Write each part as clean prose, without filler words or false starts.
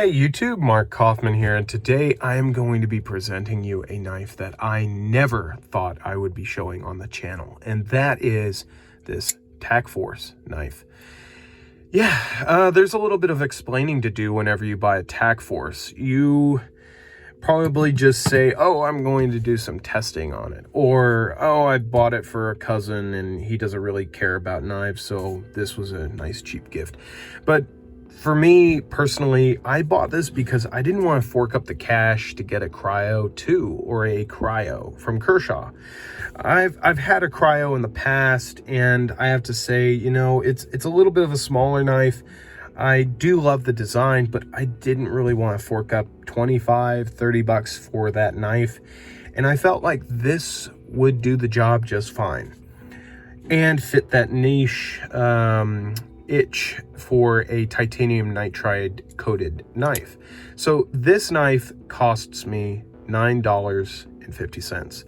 Hey YouTube, Mark Kaufman here, and today I am going to be presenting you a knife that I never thought I would be showing on the channel, and that is this TacForce knife. Yeah, there's a little bit of explaining to do whenever you buy a TacForce. You probably just say, oh, I'm going to do some testing on it, or oh, I bought it for a cousin and he doesn't really care about knives, so this was a nice cheap gift. But for me personally, I bought this because I didn't want to fork up the cash to get a Cryo 2 or a Cryo from Kershaw. I've had a Cryo in the past, and I have to say, you know, it's a little bit of a smaller knife. I do love the design, but I didn't really want to fork up 25, 30 bucks for that knife. And I felt like this would do the job just fine and fit that niche itch for a titanium nitride coated knife. So this knife costs me $9.50.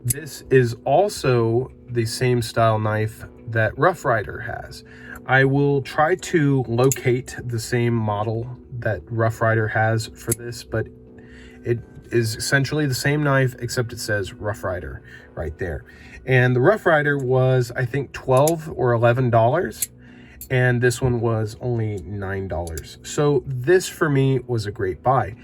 This is also the same style knife that Rough Rider has. I will try to locate the same model that Rough Rider has for this, but it is essentially the same knife, except it says Rough Rider right there. And the Rough Rider was, I think, $12 or $11. And this one was only $9. So this for me was a great buy.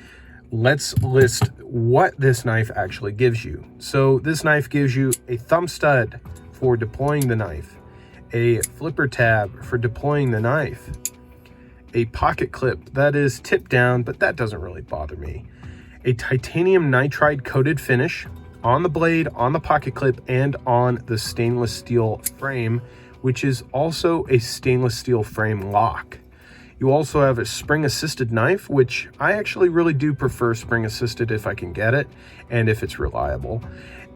Let's list what this knife actually gives you. So this knife gives you a thumb stud for deploying the knife, a flipper tab for deploying the knife, a pocket clip that is tipped down, but that doesn't really bother me, a titanium nitride coated finish on the blade, on the pocket clip, and on the stainless steel frame, which is also a stainless steel frame lock. You also have a spring assisted knife, which I actually really do prefer spring assisted if I can get it and if it's reliable.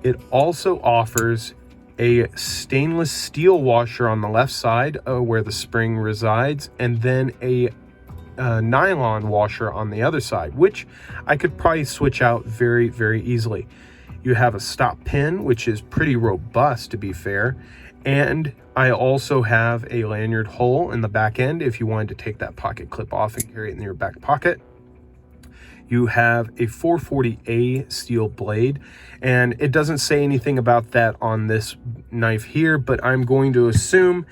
It also offers a stainless steel washer on the left side where the spring resides, and then a nylon washer on the other side, which I could probably switch out very, very easily. You have a stop pin, which is pretty robust to be fair, and I also have a lanyard hole in the back end if you wanted to take that pocket clip off and carry it in your back pocket. You have a 440A steel blade, and it doesn't say anything about that on this knife here, but I'm going to assume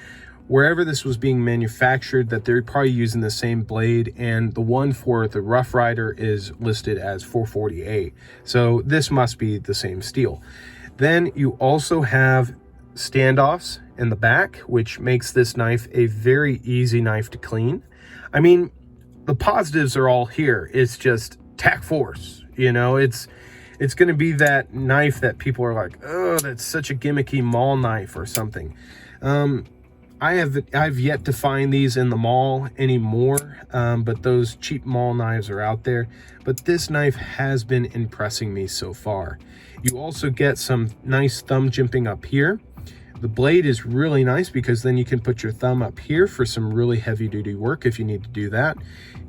wherever this was being manufactured that they're probably using the same blade, and the one for the Rough Rider is listed as 440A. So this must be the same steel. Then you also have standoffs in the back, which makes this knife a very easy knife to clean. I mean, the positives are all here. It's just TacForce, you know, it's going to be that knife that people are like, oh, that's such a gimmicky mall knife or something. I've yet to find these in the mall anymore, but those cheap mall knives are out there. But this knife has been impressing me so far. You also get some nice thumb jimping up here. The blade is really nice because then you can put your thumb up here for some really heavy duty work if you need to do that.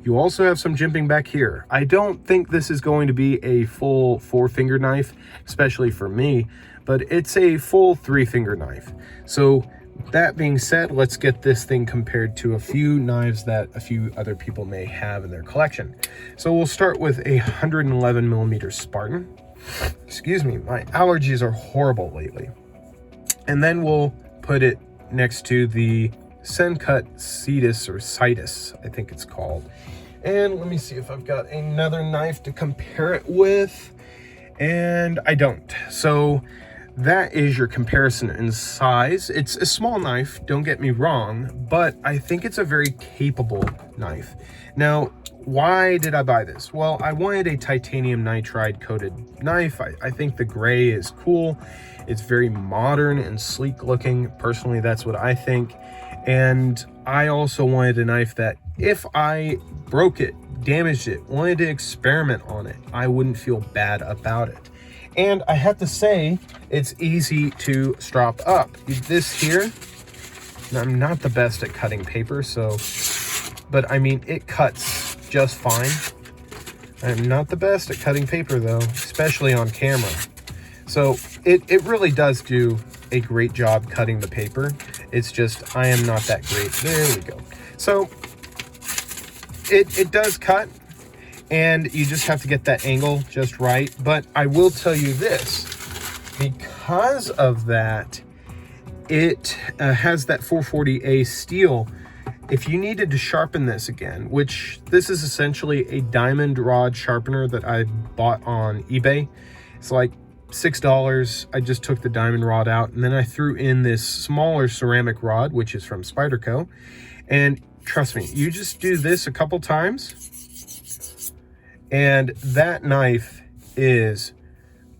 You also have some jimping back here. I don't think this is going to be a full 4-finger knife, especially for me, but it's a full 3-finger knife. So that being said, let's get this thing compared to a few knives that a few other people may have in their collection. So we'll start with a 111mm Spartan. Excuse me, my allergies are horrible lately. And then we'll put it next to the Sencut Cetus, or Citus, I think it's called. And let me see if I've got another knife to compare it with. And I don't. So that is your comparison in size. It's a small knife, don't get me wrong, but I think it's a very capable knife. Now, why did I buy this? Well, I wanted a titanium nitride coated knife. I think the gray is cool. It's very modern and sleek looking. Personally, that's what I think. And I also wanted a knife that if I broke it, damaged it, wanted to experiment on it, I wouldn't feel bad about it. And I have to say, it's easy to strap up. This here, I'm not the best at cutting paper, but I mean, it cuts just fine. I'm not the best at cutting paper though, especially on camera. So it really does do a great job cutting the paper. It's just, I am not that great. There we go. So it does cut. and you just have to get that angle just right. But I will tell you this, because of that, it has that 440A steel. If you needed to sharpen this again, which this is essentially a diamond rod sharpener that I bought on eBay. It's like $6. I just took the diamond rod out, and then I threw in this smaller ceramic rod, which is from Spyderco. And trust me, you just do this a couple times, and that knife is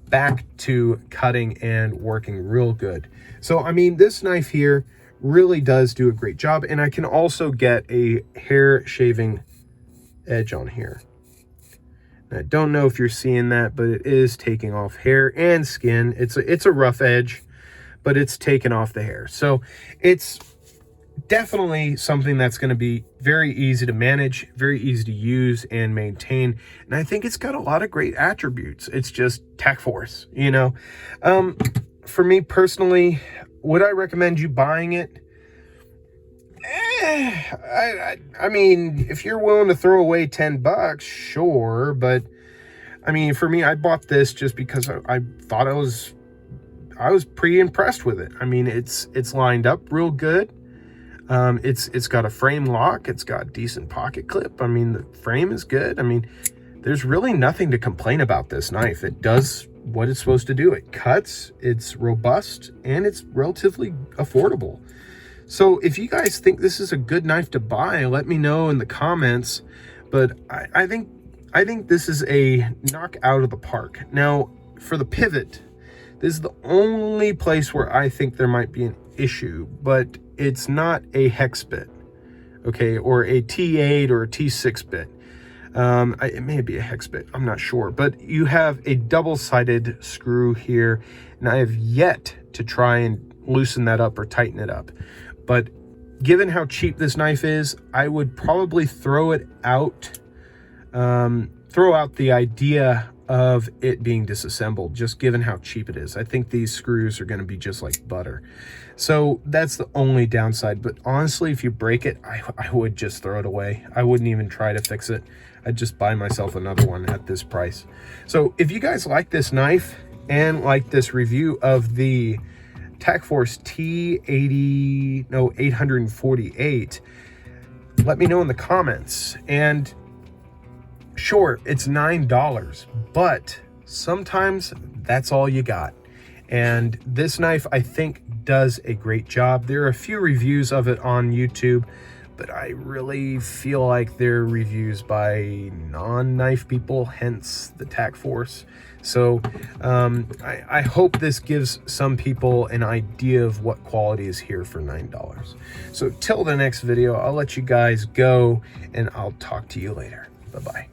back to cutting and working real good. So, I mean, this knife here really does do a great job, and I can also get a hair shaving edge on here. I don't know if you're seeing that, but it is taking off hair and skin. It's a rough edge, but it's taken off the hair. So it's definitely something that's going to be very easy to manage, very easy to use and maintain. And I think it's got a lot of great attributes. It's just TacForce, you know. For me personally, would I recommend you buying it? I mean, if you're willing to throw away $10, sure. But I mean, for me, I bought this just because I thought I was pretty impressed with it. I mean, it's lined up real good. It's got a frame lock. It's got decent pocket clip. I mean, the frame is good. I mean, there's really nothing to complain about this knife. It does what it's supposed to do. It cuts, it's robust, and it's relatively affordable. So if you guys think this is a good knife to buy, let me know in the comments. But I think this is a knock out of the park. Now, for the pivot, this is the only place where I think there might be an issue, but it's not a hex bit, okay, or a T8 or a T6 bit. It may be a hex bit, I'm not sure, but you have a double-sided screw here, and I have yet to try and loosen that up or tighten it up. But given how cheap this knife is, I would probably throw it out, throw out the idea of it being disassembled, just given how cheap it is. I think these screws are going to be just like butter. So that's the only downside. But honestly, if you break it, I would just throw it away. I wouldn't even try to fix it. I'd just buy myself another one at this price. So if you guys like this knife and like this review of the TacForce T-848, let me know in the comments. And sure, it's $9, but sometimes that's all you got. And this knife, I think, does a great job. There are a few reviews of it on YouTube, but I really feel like they're reviews by non-knife people, hence the TacForce. So I hope this gives some people an idea of what quality is here for $9. So till the next video, I'll let you guys go, and I'll talk to you later. Bye-bye.